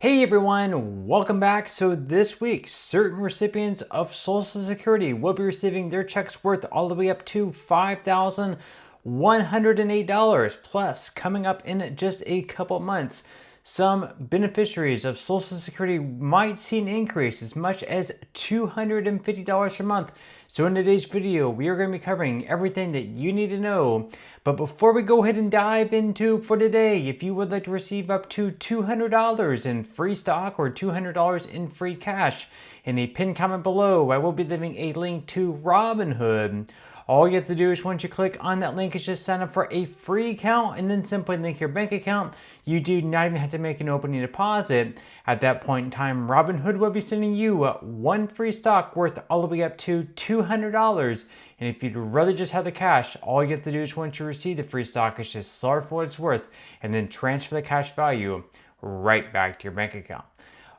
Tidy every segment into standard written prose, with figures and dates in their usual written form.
Hey everyone, welcome back. So this week, certain recipients of Social Security will be receiving their checks worth all the way up to $5,108. Plus, coming up in just a couple months, some beneficiaries of Social Security might see an increase as much as $250 per month. So in today's video, we are going to be covering everything that you need to know. But before we go ahead and dive into for today, if you would like to receive up to $200 in free stock or $200 in free cash, in a pinned comment below, I will be leaving a link to Robinhood. All you have to do is once you click on that link is just sign up for a free account and then simply link your bank account. You do not even have to make an opening deposit. At that point in time, Robinhood will be sending you one free stock worth all the way up to $200. And if you'd rather just have the cash, all you have to do is once you receive the free stock is just sell it for what it's worth and then transfer the cash value right back to your bank account.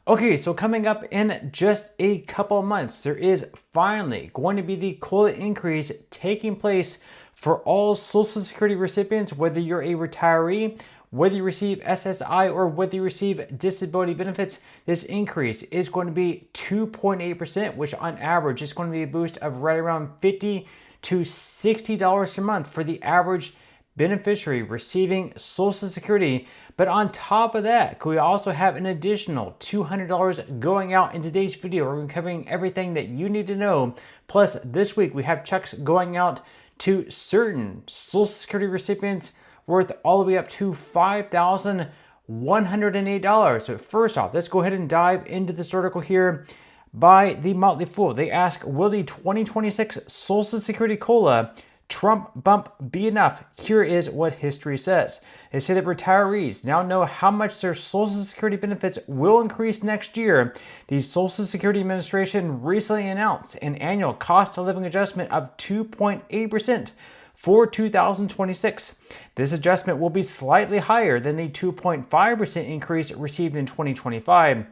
Okay, so coming up in just a couple months, there is finally going to be the COLA increase taking place for all Social Security recipients, whether you're a retiree, whether you receive SSI, or whether you receive disability benefits. This increase is going to be 2.8%, which on average is going to be a boost of right around $50 to $60 per month for the average beneficiary receiving Social Security. But on top of that, we also have an additional $200 going out in today's video. We're covering everything that you need to know. Plus, this week we have checks going out to certain Social Security recipients worth all the way up to $5,108. But first off, let's go ahead and dive into this article here by the Motley Fool. They ask, will the 2026 Social Security COLA Trump bump be enough? Here is what history says. They say that retirees now know how much their Social Security benefits will increase next year. The Social Security Administration recently announced an annual cost of living adjustment of 2.8% for 2026. This adjustment will be slightly higher than the 2.5% increase received in 2025.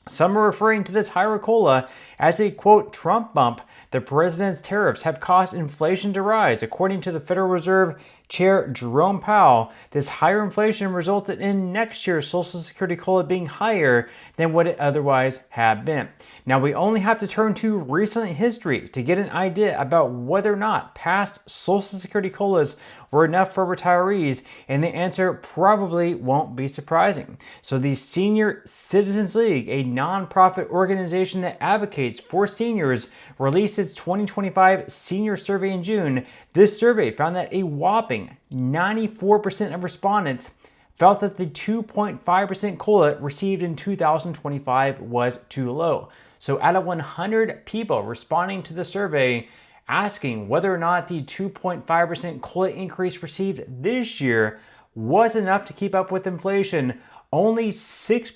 Some are referring to this higher COLA as a, quote, Trump bump. The president's tariffs have caused inflation to rise. According to the Federal Reserve Chair Jerome Powell, this higher inflation resulted in next year's Social Security COLA being higher than what it otherwise had been. Now, we only have to turn to recent history to get an idea about whether or not past Social Security COLAs were enough for retirees, and the answer probably won't be surprising. So the Senior Citizens League, a nonprofit organization that advocates for seniors, released its 2025 senior survey in June. This survey found that a whopping 94% of respondents felt that the 2.5% COLA received in 2025 was too low. So out of 100 people responding to the survey asking whether or not the 2.5% COLA increase received this year was enough to keep up with inflation, only six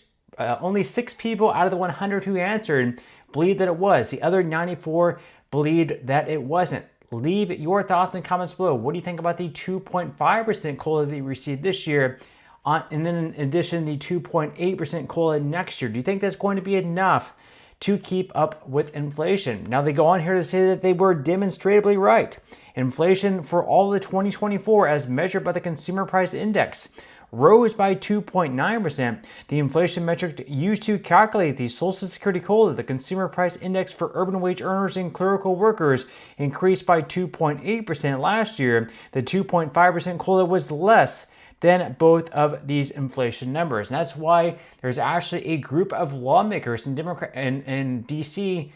people out of the 100 who answered believed that it was. The other 94 believed that it wasn't. Leave your thoughts in the comments below. What do you think about the 2.5% COLA that you received this year? And then in addition, the 2.8% COLA next year. Do you think that's going to be enough to keep up with inflation? Now, they go on here to say that they were demonstrably right. Inflation for all of 2024, as measured by the Consumer Price Index, rose by 2.9%. The inflation metric used to calculate the Social Security COLA, the Consumer Price Index for urban wage earners and clerical workers, increased by 2.8% last year. The 2.5% COLA was less than both of these inflation numbers. And that's why there's actually a group of lawmakers in DC,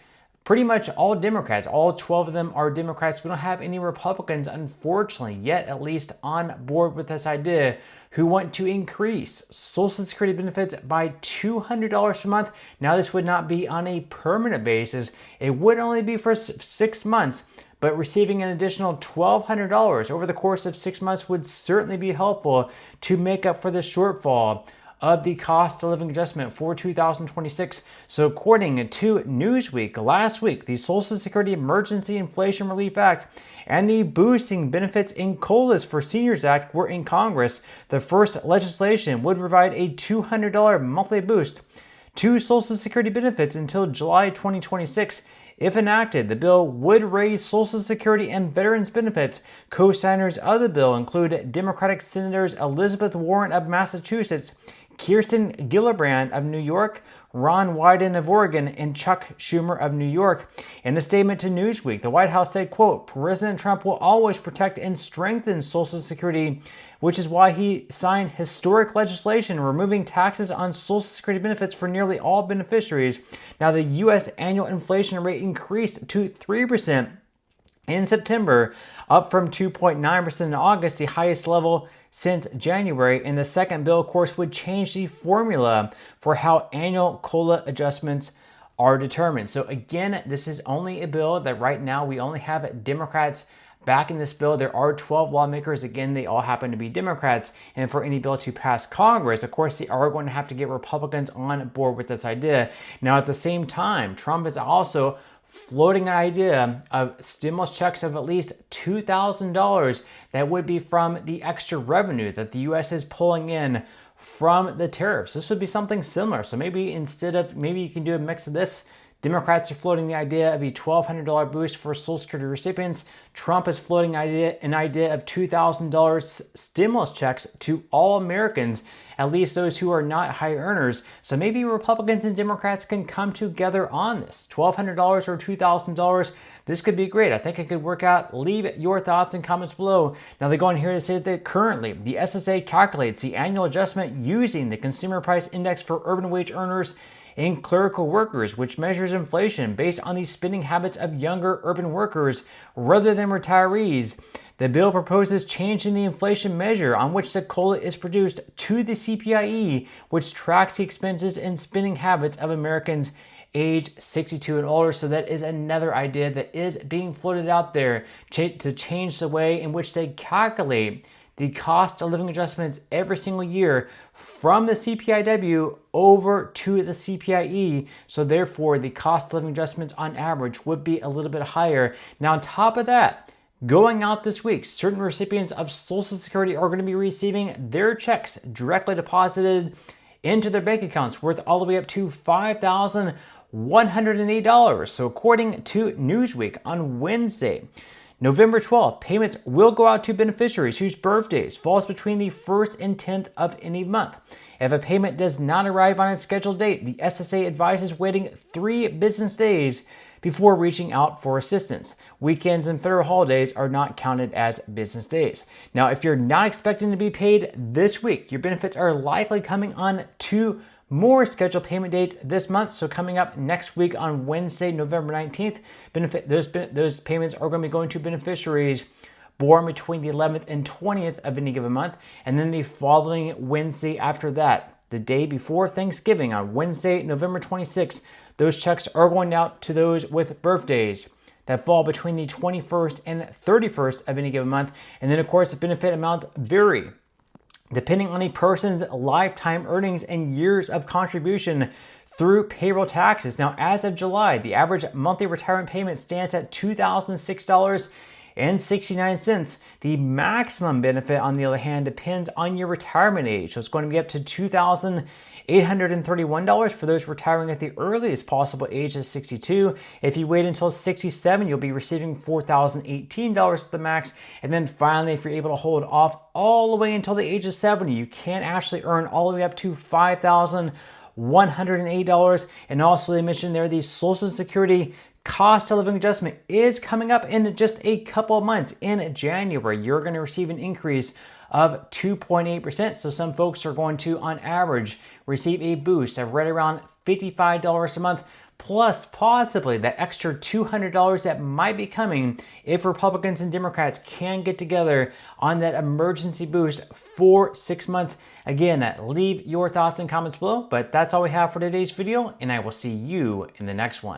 pretty much all Democrats, all 12 of them are Democrats. We don't have any Republicans, unfortunately, yet at least on board with this idea, who want to increase Social Security benefits by $200 per month. Now, this would not be on a permanent basis. It would only be for 6 months, but receiving an additional $1,200 over the course of 6 months would certainly be helpful to make up for the shortfall of the cost of living adjustment for 2026. So according to Newsweek, last week, the Social Security Emergency Inflation Relief Act and the Boosting Benefits in COLAs for Seniors Act were in Congress. The first legislation would provide a $200 monthly boost to Social Security benefits until July 2026. If enacted, the bill would raise Social Security and veterans benefits. Co-signers of the bill include Democratic Senators Elizabeth Warren of Massachusetts, Kirsten Gillibrand of New York, Ron Wyden of Oregon, and Chuck Schumer of New York. In a statement to Newsweek, the White House said, quote, President Trump will always protect and strengthen Social Security, which is why he signed historic legislation removing taxes on Social Security benefits for nearly all beneficiaries. Now, the U.S. annual inflation rate increased to 3% in September, up from 2.9% in August, the highest level since January. And the second bill, of course, would change the formula for how annual COLA adjustments are determined. So again, this is only a bill that right now we only have Democrats back in this bill. There are 12 lawmakers. Again, they all happen to be Democrats. And for any bill to pass Congress, of course, they are going to have to get Republicans on board with this idea. Now, at the same time, Trump is also floating an idea of stimulus checks of at least $2,000 that would be from the extra revenue that the U.S. is pulling in from the tariffs. This would be something similar. So maybe maybe you can do a mix of this. Democrats are floating the idea of a $1,200 boost for Social Security recipients. Trump is floating an idea of $2,000 stimulus checks to all Americans, at least those who are not high earners. So maybe Republicans and Democrats can come together on this. $1,200 or $2,000. This could be great. I think it could work out. Leave your thoughts and comments below. Now they go on here to say that currently the SSA calculates the annual adjustment using the Consumer Price Index for urban wage earners and clerical workers, which measures inflation based on the spending habits of younger urban workers rather than retirees. The bill proposes changing the inflation measure on which the COLA is produced to the CPIE, which tracks the expenses and spending habits of Americans age 62 and older. So that is another idea that is being floated out there to change the way in which they calculate the cost of living adjustments every single year from the CPIW over to the CPIE. So therefore, the cost of living adjustments on average would be a little bit higher. Now, on top of that, going out this week, certain recipients of Social Security are going to be receiving their checks directly deposited into their bank accounts worth all the way up to $5,108. So according to Newsweek on Wednesday, November 12th, payments will go out to beneficiaries whose birthdays falls between the 1st and 10th of any month. If a payment does not arrive on its scheduled date, the SSA advises waiting 3 business days before reaching out for assistance. Weekends and federal holidays are not counted as business days. Now, if you're not expecting to be paid this week, your benefits are likely coming on 2 more scheduled payment dates this month. So coming up next week on Wednesday, November 19th, those payments are going to be going to beneficiaries born between the 11th and 20th of any given month. And then the following Wednesday after that, the day before Thanksgiving, on Wednesday, November 26th, those checks are going out to those with birthdays that fall between the 21st and 31st of any given month. And then, of course, the benefit amounts vary depending on a person's lifetime earnings and years of contribution through payroll taxes. Now, as of July, the average monthly retirement payment stands at $2,006.69. The maximum benefit, on the other hand, depends on your retirement age. So it's going to be up to $2,831 for those retiring at the earliest possible age of 62. If you wait until 67, you'll be receiving $4,018 at the max. And then finally, if you're able to hold off all the way until the age of 70, you can actually earn all the way up to $5,108. And also, they mentioned there the Social Security cost of living adjustment is coming up in just a couple of months. In January, you're going to receive an increase of 2.8%. So some folks are going to, on average, receive a boost of right around $55 a month, plus possibly that extra $200 that might be coming if Republicans and Democrats can get together on that emergency boost for 6 months. Again, leave your thoughts and comments below, but that's all we have for today's video, and I will see you in the next one.